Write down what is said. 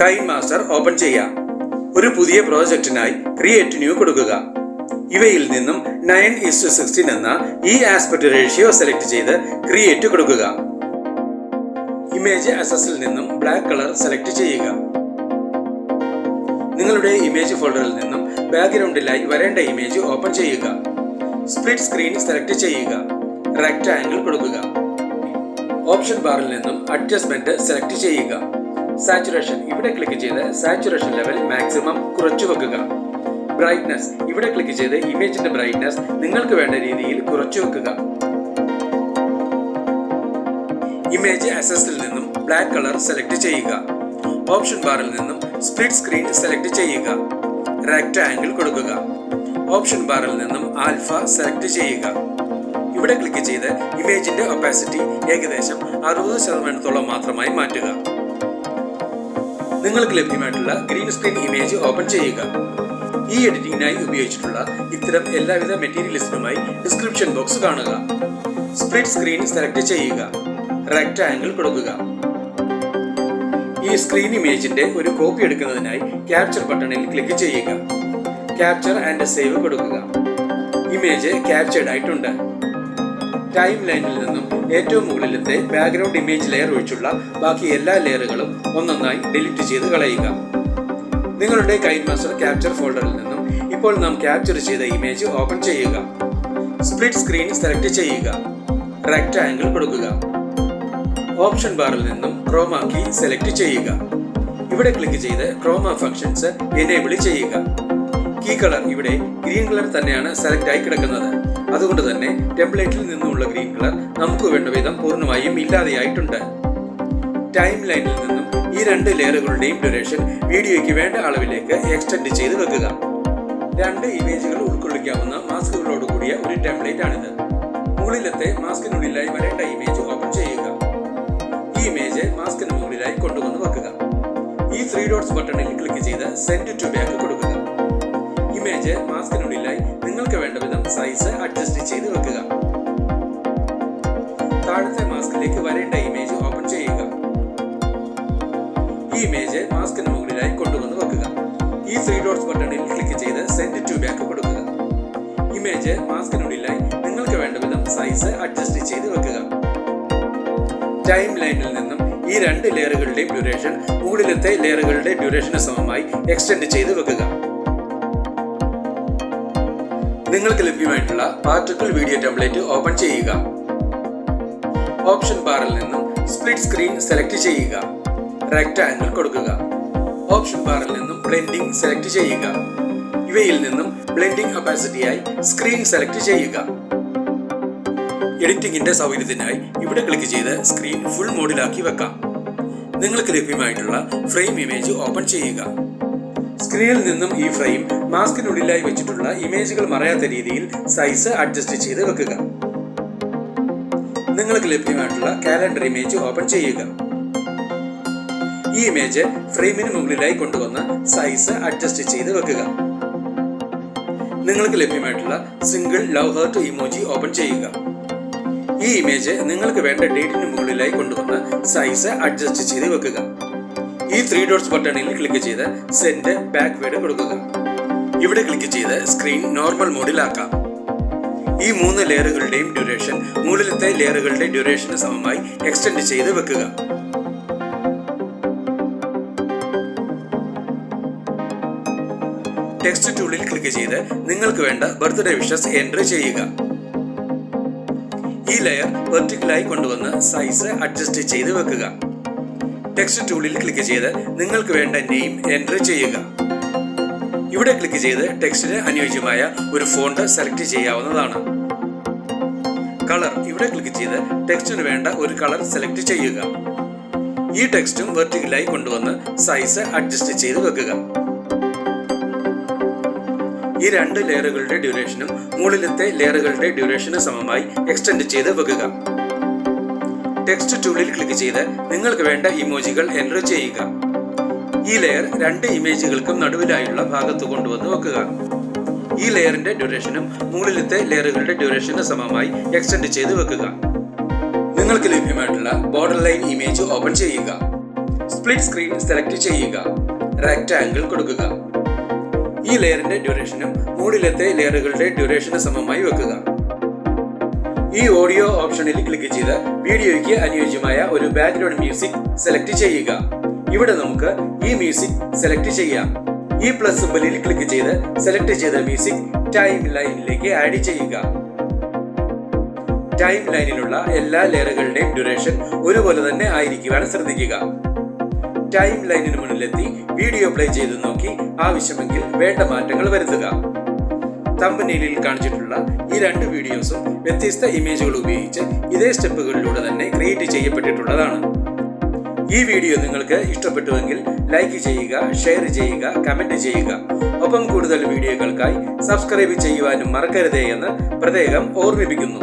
KineMaster open ചെയ്യാം. ഒരു പുതിയ പ്രോജക്റ്റിനായി ക്രിയേറ്റ് ന്യൂ കൊടുക്കുക. ഇവയിൽ നിന്നും 9:16 എന്ന ഈ ആസ്പെക്ട് റേഷ്യോ സെലക്ട് ചെയ്ത് ക്രിയേറ്റ് കൊടുക്കുക. ഇമേജ് അസസിൽ നിന്നും ബ്ലാക്ക് കളർ സെലക്ട് ചെയ്യുക. നിങ്ങളുടെ ഇമേജ് ഫോൾഡറിൽ നിന്നും ബാക്ക്ഗ്രൗണ്ടിലായി വരേണ്ട ഇമേജ് ഓപ്പൺ ചെയ്യുക. സ്പ്ലിറ്റ് സ്ക്രീൻ സെലക്ട് ചെയ്യുക. റെക്ടാങ്കിൾ കൊടുക്കുക. ഓപ്ഷൻ ബാറിൽ നിന്നും അഡ്ജസ്റ്റ്മെന്റ് സെലക്ട് ചെയ്യുക. സാച്ചുറേഷൻ ഇവിടെ ക്ലിക്ക് ചെയ്ത് സാച്ചുറേഷൻ ലെവൽ മാക്സിമം കുറച്ചു വെക്കുക. ബ്രൈറ്റ്നസ് ഇവിടെ ക്ലിക്ക് ചെയ്ത് ഇമേജിന്റെ ബ്രൈറ്റ്നസ് നിങ്ങൾക്ക് വേണ്ട രീതിയിൽ കുറച്ചു വെക്കുക. ഇമേജ് അസസിൽ നിന്നും ബ്ലാക്ക് കളർ സെലക്ട് ചെയ്യുക. ഓപ്ഷൻ ബാറിൽ നിന്നും സ്പ്ലിറ്റ് സ്ക്രീൻ സെലക്ട് ചെയ്യുക. റെക്ടാങ്കിൾ കൊടുക്കുക. ഓപ്ഷൻ ബാറിൽ നിന്നും ആൽഫ സെലക്ട് ചെയ്യുക. ഇവിടെ ക്ലിക്ക് ചെയ്ത് ഇമേജിന്റെ ഒപ്പാസിറ്റി ഏകദേശം 60% മാത്രമായി മാറ്റുക. നിങ്ങൾക്ക് ലഭ്യമായിട്ടുള്ള ഗ്രീൻ സ്ക്രീൻ ഇമേജ് ഓപ്പൺ ചെയ്യുക. ഈ എഡിറ്റിംഗിനായി ഉപയോഗിച്ചിട്ടുള്ള ഇത്തരം എല്ലാവിധ മെറ്റീരിയൽസിനുമായി ഡിസ്ക്രിപ്ഷൻ ബോക്സ് കാണുക. സ്പ്ലിറ്റ് സ്ക്രീൻ സെലക്ട് ചെയ്യുക. റെക്ടാങ്കിൾ കൊടുക്കുക. ഈ സ്ക്രീൻ ഇമേജിന്റെ ഒരു കോപ്പി എടുക്കുന്നതിനായി ക്യാപ്ചർ ബട്ടണിൽ ക്ലിക്ക് ചെയ്യുക. ക്യാപ്ചർ ആൻഡ് സേവ് കൊടുക്കുക. ഇമേജ് ക്യാപ്ചേർഡ് ആയിട്ടുണ്ട്. ടൈം ലൈനിൽ നിന്നും ഏറ്റവും മുകളിലത്തെ ബാക്ക്ഗ്രൗണ്ട് ഇമേജ് ലെയർ ഒഴിച്ചുള്ള ബാക്കി എല്ലാ ലെയറുകളും ഒന്നൊന്നായി ഡിലീറ്റ് ചെയ്ത് കളയുക. നിങ്ങളുടെ കൈൻമാസ്റ്റർ ക്യാപ്ചർ ഫോൾഡറിൽ നിന്നും ഇപ്പോൾ നാം ക്യാപ്ചർ ചെയ്ത ഇമേജ് ഓപ്പൺ ചെയ്യുക. സ്പ്ലിറ്റ് സ്ക്രീൻ സെലക്ട് ചെയ്യുക. റെക്ടാങ്കിൾ കൊടുക്കുക. ഓപ്ഷൻ ബാറിൽ നിന്നും ക്രോമ കീ സെലക്ട് ചെയ്യുക. ഇവിടെ ക്ലിക്ക് ചെയ്ത് ക്രോമ ഫംഗ്ഷൻസ് എനേബിൾ ചെയ്യുക. കീ കളർ ഇവിടെ ഗ്രീൻ കളർ തന്നെയാണ് സെലക്ട് ആയി കിടക്കുന്നത്. അതുകൊണ്ട് തന്നെ ടെംപ്ലേറ്റിൽ നിന്നുമുള്ള ഗ്രീൻ കളർ നമുക്ക് വേണ്ട വിധം പൂർണ്ണമായും ഇല്ലാതെയായിട്ടുണ്ട്. ടൈം ലൈനിൽ നിന്നും ഈ 2 ലെയറുകളുടെയും ഡ്യൂറേഷൻ വീഡിയോയ്ക്ക് വേണ്ട അളവിലേക്ക് എക്സ്റ്റെൻഡ് ചെയ്ത് വെക്കുക. 2 ഇമേജുകൾ ഉൾക്കൊള്ളിക്കാവുന്ന മാസ്കുകളോട് കൂടിയ ഒരു ടെംപ്ലേറ്റ് ആണിത്. മുകളിലത്തെ മാസ്കിനുള്ളിലായി വരേണ്ട ഇമേജ് ഓപ്പൺ ചെയ്യുക. ഈ ഇമേജ് മാസ്കിന് മുകളിലായി കൊണ്ടുവന്ന് വെക്കുക. ഈ 3 ഡോട്ട്സ് ബട്ടണിൽ ക്ലിക്ക് ചെയ്ത് സെൻഡ് ടു ബാക്ക് കൊടുക്കുക. ഇമേജ് മാസ്കിനുള്ളിലായി നിങ്ങൾക്ക് വേണ്ട വിധം സൈസ് അഡ്ജസ്റ്റ് ചെയ്ത് വെക്കുക. താഴത്തെ മാസ്കിലേക്ക് വരേണ്ട ഇമേജ് ഓപ്പൺ ചെയ്യുക. ഈ ഇമേജ് മാസ്കിന് മുകളിലായി കൊണ്ടുവന്ന് വെക്കുക. ഈ 3 ഡോട്ട്സ് ബട്ടണിൽ ക്ലിക്ക് ചെയ്ത് സെൻഡ് ടു ബാക്ക് കൊടുക്കുക. ഇമേജ് മാസ്കിനുള്ളിലായി നിങ്ങൾക്ക് വേണ്ട വിധം സൈസ് അഡ്ജസ്റ്റ് ചെയ്ത് വെക്കുക. ടൈം ലൈനിൽ നിന്നും ഈ 2 ലെയറുകളുടെയും ഡ്യൂറേഷൻ മുകളിലത്തെ ലെയറുകളുടെ ഡ്യൂറേഷന് സമമായി എക്സ്റ്റെൻഡ് ചെയ്ത് വെക്കുക. നിങ്ങൾക്ക് ലഭ്യമായിട്ടുള്ള പാർട്ടിക്കിൾ വീഡിയോ ടെംപ്ലേറ്റ് ഓപ്പൺ ചെയ്യുക. ഓപ്ഷൻ ബാറിൽ നിന്നും സ്പ്ലിറ്റ് സ്ക്രീൻ സെലക്ട് ചെയ്യുക. റെക്ടാങ്കിൾ കൊടുക്കുക. ഓപ്ഷൻ ബാറിൽ നിന്നും ബ്ലെൻഡിംഗ് സെലക്ട് ചെയ്യുക. ഇവയിൽ നിന്നും ബ്ലെൻഡിംഗ് ഒപ്പാസിറ്റിയായി സ്ക്രീൻ സെലക്ട് ചെയ്യുക. എഡിറ്റിംഗിന്റെ സൗകര്യത്തിനായി ഇവിടെ ക്ലിക്ക് ചെയ്ത് സ്ക്രീൻ ഫുൾ മോഡിലാക്കി വെക്കാം. നിങ്ങൾക്ക് ലഭ്യമായിട്ടുള്ള ഫ്രെയിം ഇമേജ് ഓപ്പൺ ചെയ്യുക. സ്ക്രീനിൽ നിന്നും ഈ ഫ്രെയിം മാസ്കിനുള്ളിലായി വെച്ചിട്ടുള്ള ഇമേജുകൾ മറയാത്ത രീതിയിൽ സൈസ് അഡ്ജസ്റ്റ് ചെയ്ത് വെക്കുക. നിങ്ങൾക്ക് ലഭ്യമായിട്ടുള്ള കാലണ്ടർ ഇമേജ് ഓപ്പൺ ചെയ്യുക. ഈ ഇമേജ് ഫ്രെയിമിന് മുകളിലായി കൊണ്ടുവന്ന് സൈസ് അഡ്ജസ്റ്റ് ചെയ്ത് വെക്കുക. നിങ്ങൾക്ക് ലഭ്യമായിട്ടുള്ള single love heart emoji open ചെയ്യുക. ഈ ഇമേജ് നിങ്ങൾക്ക് വേണ്ട ഡേറ്റിന് മുകളിലായി കൊണ്ടുവന്ന് സൈസ് അഡ്ജസ്റ്റ് ചെയ്ത് വെക്കുക. ഈ 3 ഡോട്ട്സ് ബട്ടണിൽ ക്ലിക്ക് ചെയ്ത് സെൻഡ് ബാക്ക്വേർഡ് കൊടുക്കുക. ഇവിടെ ക്ലിക്ക് ചെയ്ത് സ്ക്രീൻ നോർമൽ മോഡിലാക്കാം. ഈ 3 ലെയറുകളുടെയും ഡ്യൂറേഷൻ മുകളിലത്തെ ലെയറുകളുടെ ഡ്യൂറേഷന് സമമായി എക്സ്റ്റെൻഡ് ചെയ്ത് വെക്കുക. ടെക്സ്റ്റ് ടൂളിൽ ക്ലിക്ക് ചെയ്ത് നിങ്ങൾക്ക് വേണ്ട ബർത്ത്ഡേ വിഷസ് എൻട്രി ചെയ്യുക. ഈ ലെയർ വെർട്ടിക്കലായി കൊണ്ടുവന്ന് സൈസ് അഡ്ജസ്റ്റ് ചെയ്ത് വെക്കുക. ടെക്സ്റ്റ് ടൂളിൽ ക്ലിക്ക് ചെയ്ത് നിങ്ങൾക്ക് വേണ്ട നെയിം എൻട്രി ചെയ്യുക. ഇവിടെ ക്ലിക്ക് ചെയ്ത് ടെക്സ്റ്റിന് അനുയോജ്യമായ ഒരു ഫോണ്ട് സെലക്ട് ചെയ്യാവുന്നതാണ്. കളർ ഇവിടെ ക്ലിക്ക് ചെയ്ത് ടെക്സ്റ്റിന് വേണ്ട ഒരു കളർ സെലക്ട് ചെയ്യുക. ഈ ടെക്സ്റ്റും വെർട്ടിക്കലായി കൊണ്ടുവന്ന് സൈസ് അഡ്ജസ്റ്റ് ചെയ്ത് വെക്കുക. ഈ 2 ലെയറുകളുടെ ഡ്യൂറേഷനും മുകളിലത്തെ ലെയറുകളുടെ ഡ്യൂറേഷന് സമമായി എക്സ്റ്റെൻഡ് ചെയ്ത് വെക്കുക. ടെക്സ്റ്റ് ടൂളിൽ ക്ലിക്ക് ചെയ്ത് നിങ്ങൾക്ക് വേണ്ട ഇമോജികൾ എൻട്രി ചെയ്യുക. ഈ ലെയർ 2 ഇമേജുകൾക്കും നടുവിലായുള്ള ഭാഗത്ത് കൊണ്ടുവന്ന് വെക്കുക. ഈ ലെയറിന്റെ ഡ്യൂറേഷനും മുകളിലത്തെ ലെയറുകളുടെ ഡ്യൂറേഷന് സമമായി എക്സ്റ്റെൻഡ് ചെയ്ത് വെക്കുക. നിങ്ങൾക്ക് ലഭ്യമായിട്ടുള്ള ബോർഡർ ലൈൻ ഇമേജ് ഓപ്പൺ ചെയ്യുക. സ്പ്ലിറ്റ് സ്ക്രീൻ സെലക്ട് ചെയ്യുക. റെക്ടാങ്കിൾ കൊടുക്കുക. ഈ ലെയറിന്റെ ഡ്യൂറേഷനും മുകളിലത്തെ ലെയറുകളുടെ ഡ്യൂറേഷന് സമമായി വെക്കുക. ഈ ഓഡിയോ ഓപ്ഷനിൽ ക്ലിക്ക് ചെയ്ത് വീഡിയോയ്ക്ക് അനുയോജ്യമായ ഒരു ബാക്ക്ഗ്രൗണ്ട് മ്യൂസിക് സെലക്ട് ചെയ്യുക. ഇവിടെ നമുക്ക് ഈ മ്യൂസിക് സെലക്ട് ചെയ്യാം. ഈ പ്ലസ് സിംബലിൽ ക്ലിക്ക് ചെയ്ത് സെലക്ട് ചെയ്ത മ്യൂസിക് ടൈം ലൈനിലേക്ക് ആഡ് ചെയ്യുക. ടൈം ലൈനിലുള്ള എല്ലാ ലെയറുകളുടെയും ഡ്യൂറേഷൻ ഒരുപോലെ തന്നെ ആയിരിക്കുവാൻ ശ്രദ്ധിക്കുക. ടൈം ലൈനിന് മുന്നിലെത്തി വീഡിയോ പ്ലേ ചെയ്ത് നോക്കി ആവശ്യമെങ്കിൽ വേണ്ട മാറ്റങ്ങൾ വരുത്തുക. തംബ്നെയിലിൽ കാണിച്ചിട്ടുള്ള ഈ 2 വീഡിയോസും വ്യത്യസ്ത ഇമേജുകൾ ഉപയോഗിച്ച് ഇതേ സ്റ്റെപ്പുകളിലൂടെ തന്നെ ക്രിയേറ്റ് ചെയ്യപ്പെട്ടിട്ടുള്ളതാണ്. ഈ വീഡിയോ നിങ്ങൾക്ക് ഇഷ്ടപ്പെട്ടുവെങ്കിൽ ലൈക്ക് ചെയ്യുക, ഷെയർ ചെയ്യുക, കമന്റ് ചെയ്യുക. ഒപ്പം കൂടുതൽ വീഡിയോകൾക്കായി സബ്സ്ക്രൈബ് ചെയ്യുവാനും മറക്കരുതേ എന്ന് പ്രത്യേകം ഓർമ്മിപ്പിക്കുന്നു.